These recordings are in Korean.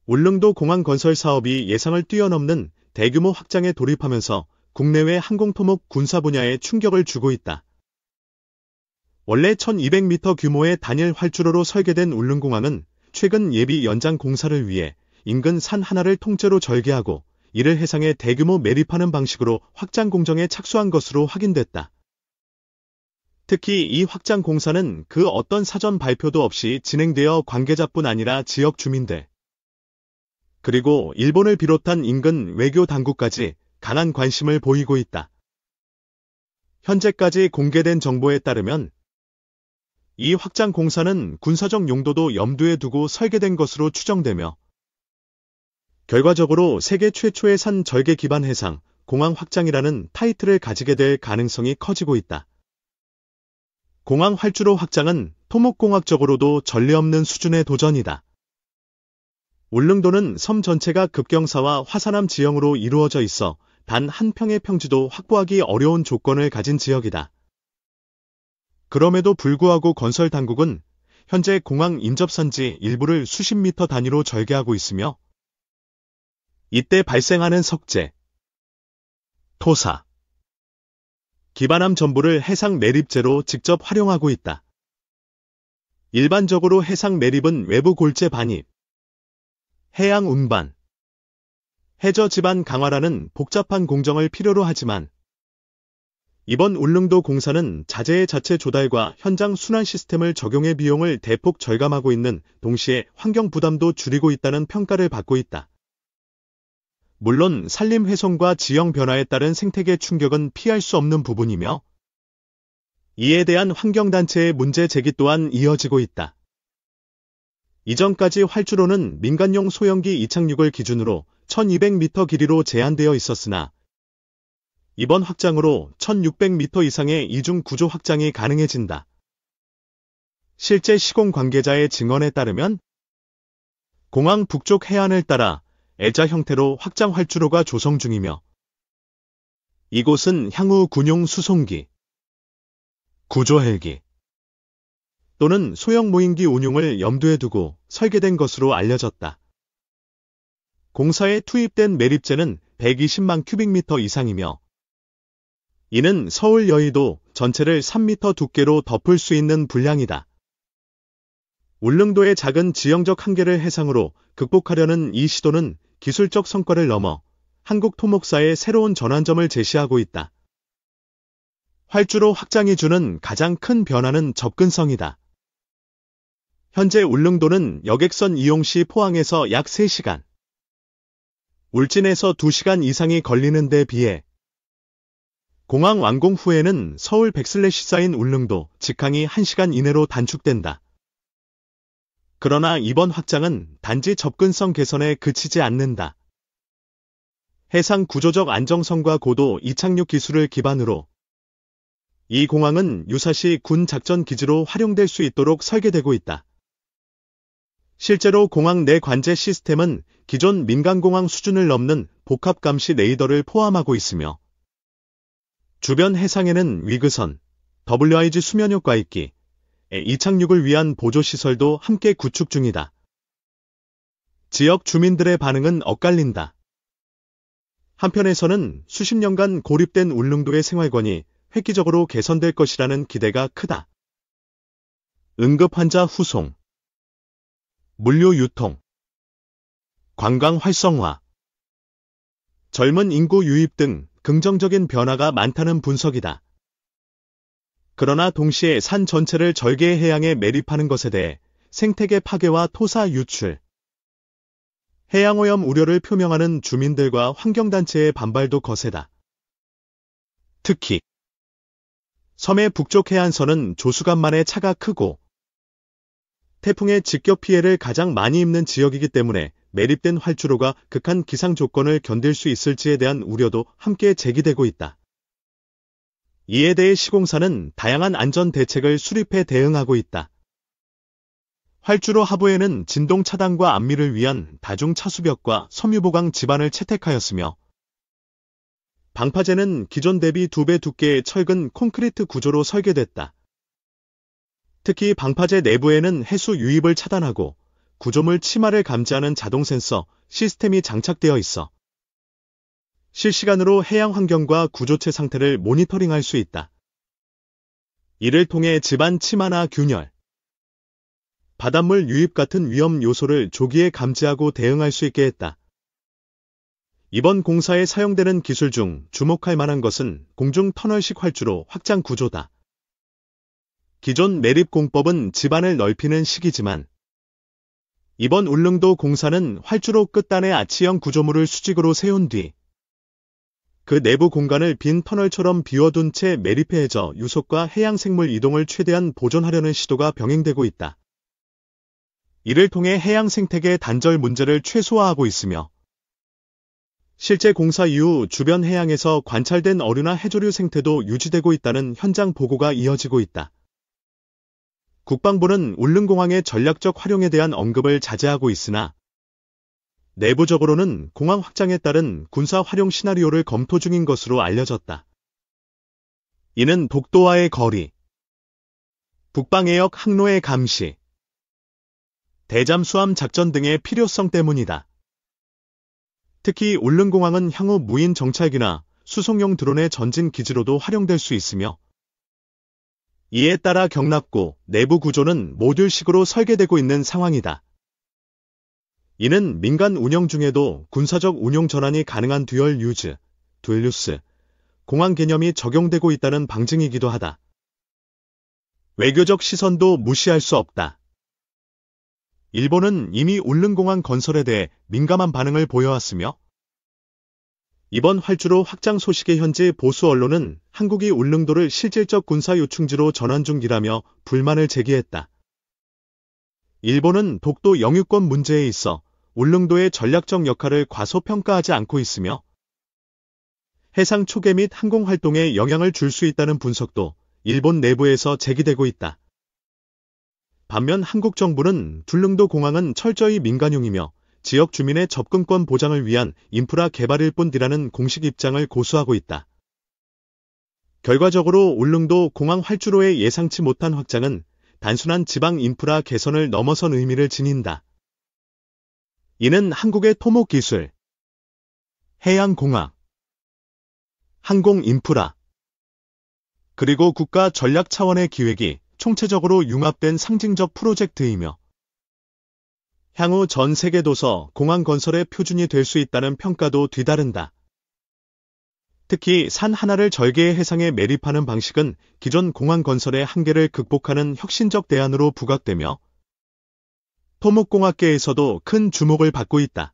울릉도 공항 건설 사업이 예상을 뛰어넘는 대규모 확장에 돌입하면서 국내외 항공토목 군사 분야에 충격을 주고 있다. 원래 1200m 규모의 단일 활주로로 설계된 울릉공항은 최근 예비 연장 공사를 위해 인근 산 하나를 통째로 절개하고 이를 해상에 대규모 매립하는 방식으로 확장 공정에 착수한 것으로 확인됐다. 특히 이 확장 공사는 그 어떤 사전 발표도 없이 진행되어 관계자뿐 아니라 지역 주민들, 그리고 일본을 비롯한 인근 외교 당국까지 강한 관심을 보이고 있다. 현재까지 공개된 정보에 따르면 이 확장 공사는 군사적 용도도 염두에 두고 설계된 것으로 추정되며 결과적으로 세계 최초의 산 절개 기반 해상 공항 확장이라는 타이틀을 가지게 될 가능성이 커지고 있다. 공항 활주로 확장은 토목공학적으로도 전례 없는 수준의 도전이다. 울릉도는 섬 전체가 급경사와 화산암 지형으로 이루어져 있어 단 한 평의 평지도 확보하기 어려운 조건을 가진 지역이다. 그럼에도 불구하고 건설 당국은 현재 공항 인접선지 일부를 수십 미터 단위로 절개하고 있으며 이때 발생하는 석재, 토사, 기반암 전부를 해상 매립재로 직접 활용하고 있다. 일반적으로 해상 매립은 외부 골재 반입, 해양 운반, 해저 지반 강화라는 복잡한 공정을 필요로 하지만 이번 울릉도 공사는 자재의 자체 조달과 현장 순환 시스템을 적용해 비용을 대폭 절감하고 있는 동시에 환경 부담도 줄이고 있다는 평가를 받고 있다. 물론 산림 훼손과 지형 변화에 따른 생태계 충격은 피할 수 없는 부분이며 이에 대한 환경단체의 문제 제기 또한 이어지고 있다. 이전까지 활주로는 민간용 소형기 이착륙을 기준으로 1200m 길이로 제한되어 있었으나 이번 확장으로 1600m 이상의 이중 구조 확장이 가능해진다. 실제 시공 관계자의 증언에 따르면 공항 북쪽 해안을 따라 L자 형태로 확장 활주로가 조성 중이며 이곳은 향후 군용 수송기, 구조 헬기 또는 소형 모임기 운용을 염두에 두고 설계된 것으로 알려졌다. 공사에 투입된 매립재는 120만 큐빅미터 이상이며 이는 서울 여의도 전체를 3m 두께로 덮을 수 있는 분량이다. 울릉도의 작은 지형적 한계를 해상으로 극복하려는 이 시도는 기술적 성과를 넘어 한국 토목사의 새로운 전환점을 제시하고 있다. 활주로 확장이 주는 가장 큰 변화는 접근성이다. 현재 울릉도는 여객선 이용 시 포항에서 약 3시간, 울진에서 2시간 이상이 걸리는 데 비해 공항 완공 후에는 서울 백슬래시사인 울릉도 직항이 1시간 이내로 단축된다. 그러나 이번 확장은 단지 접근성 개선에 그치지 않는다. 해상 구조적 안정성과 고도 이착륙 기술을 기반으로 이 공항은 유사시 군 작전 기지로 활용될 수 있도록 설계되고 있다. 실제로 공항 내 관제 시스템은 기존 민간공항 수준을 넘는 복합 감시 레이더를 포함하고 있으며 주변 해상에는 위그선, WIG 수면효과 있기, 이착륙을 위한 보조시설도 함께 구축 중이다. 지역 주민들의 반응은 엇갈린다. 한편에서는 수십 년간 고립된 울릉도의 생활권이 획기적으로 개선될 것이라는 기대가 크다. 응급환자 후송, 물류 유통, 관광 활성화, 젊은 인구 유입 등 긍정적인 변화가 많다는 분석이다. 그러나 동시에 산 전체를 절개의 해양에 매립하는 것에 대해 생태계 파괴와 토사 유출, 해양오염 우려를 표명하는 주민들과 환경단체의 반발도 거세다. 특히 섬의 북쪽 해안선은 조수간만의 차가 크고 태풍의 직격 피해를 가장 많이 입는 지역이기 때문에 매립된 활주로가 극한 기상 조건을 견딜 수 있을지에 대한 우려도 함께 제기되고 있다. 이에 대해 시공사는 다양한 안전 대책을 수립해 대응하고 있다. 활주로 하부에는 진동 차단과 안미를 위한 다중 차수벽과 섬유보강 지반을 채택하였으며 방파제는 기존 대비 2배 두께의 철근 콘크리트 구조로 설계됐다. 특히 방파제 내부에는 해수 유입을 차단하고 구조물 침하를 감지하는 자동 센서 시스템이 장착되어 있어 실시간으로 해양 환경과 구조체 상태를 모니터링할 수 있다. 이를 통해 집안 침하나 균열, 바닷물 유입 같은 위험 요소를 조기에 감지하고 대응할 수 있게 했다. 이번 공사에 사용되는 기술 중 주목할 만한 것은 공중 터널식 활주로 확장 구조다. 기존 매립공법은 집안을 넓히는 식이지만 이번 울릉도 공사는 활주로 끝단에 아치형 구조물을 수직으로 세운 뒤 그 내부 공간을 빈 터널처럼 비워둔 채 매립해 해저 유속과 해양 생물 이동을 최대한 보존하려는 시도가 병행되고 있다. 이를 통해 해양 생태계 단절 문제를 최소화하고 있으며 실제 공사 이후 주변 해양에서 관찰된 어류나 해조류 생태도 유지되고 있다는 현장 보고가 이어지고 있다. 국방부는 울릉공항의 전략적 활용에 대한 언급을 자제하고 있으나 내부적으로는 공항 확장에 따른 군사 활용 시나리오를 검토 중인 것으로 알려졌다. 이는 독도와의 거리, 북방해역 항로의 감시, 대잠수함 작전 등의 필요성 때문이다. 특히 울릉공항은 향후 무인 정찰기나 수송용 드론의 전진 기지로도 활용될 수 있으며 이에 따라 경납고 내부 구조는 모듈식으로 설계되고 있는 상황이다. 이는 민간 운영 중에도 군사적 운용 전환이 가능한 듀얼 유즈, 듀얼유스, 공항 개념이 적용되고 있다는 방증이기도 하다. 외교적 시선도 무시할 수 없다. 일본은 이미 울릉공항 건설에 대해 민감한 반응을 보여왔으며 이번 활주로 확장 소식의 현지 보수 언론은 한국이 울릉도를 실질적 군사 요충지로 전환 중이라며 불만을 제기했다. 일본은 독도 영유권 문제에 있어 울릉도의 전략적 역할을 과소평가하지 않고 있으며 해상 초계 및 항공 활동에 영향을 줄 수 있다는 분석도 일본 내부에서 제기되고 있다. 반면 한국 정부는 울릉도 공항은 철저히 민간용이며 지역 주민의 접근권 보장을 위한 인프라 개발일 뿐이라는 공식 입장을 고수하고 있다. 결과적으로 울릉도 공항 활주로의 예상치 못한 확장은 단순한 지방 인프라 개선을 넘어선 의미를 지닌다. 이는 한국의 토목 기술, 해양공학, 항공 인프라, 그리고 국가 전략 차원의 기획이 총체적으로 융합된 상징적 프로젝트이며 향후 전 세계 도서 공항 건설의 표준이 될 수 있다는 평가도 뒤따른다. 특히 산 하나를 절개의 해상에 매립하는 방식은 기존 공항 건설의 한계를 극복하는 혁신적 대안으로 부각되며 토목공학계에서도 큰 주목을 받고 있다.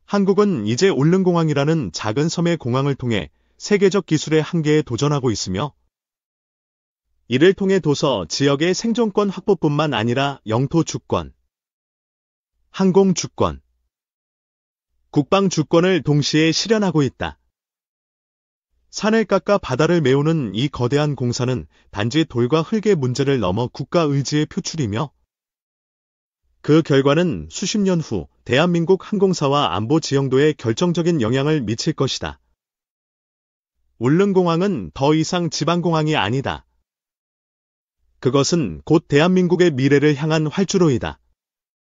한국은 이제 울릉공항이라는 작은 섬의 공항을 통해 세계적 기술의 한계에 도전하고 있으며 이를 통해 도서 지역의 생존권 확보뿐만 아니라 영토 주권, 항공 주권, 국방 주권을 동시에 실현하고 있다. 산을 깎아 바다를 메우는 이 거대한 공사는 단지 돌과 흙의 문제를 넘어 국가 의지의 표출이며 그 결과는 수십 년 후 대한민국 항공사와 안보 지형도에 결정적인 영향을 미칠 것이다. 울릉공항은 더 이상 지방공항이 아니다. 그것은 곧 대한민국의 미래를 향한 활주로이다.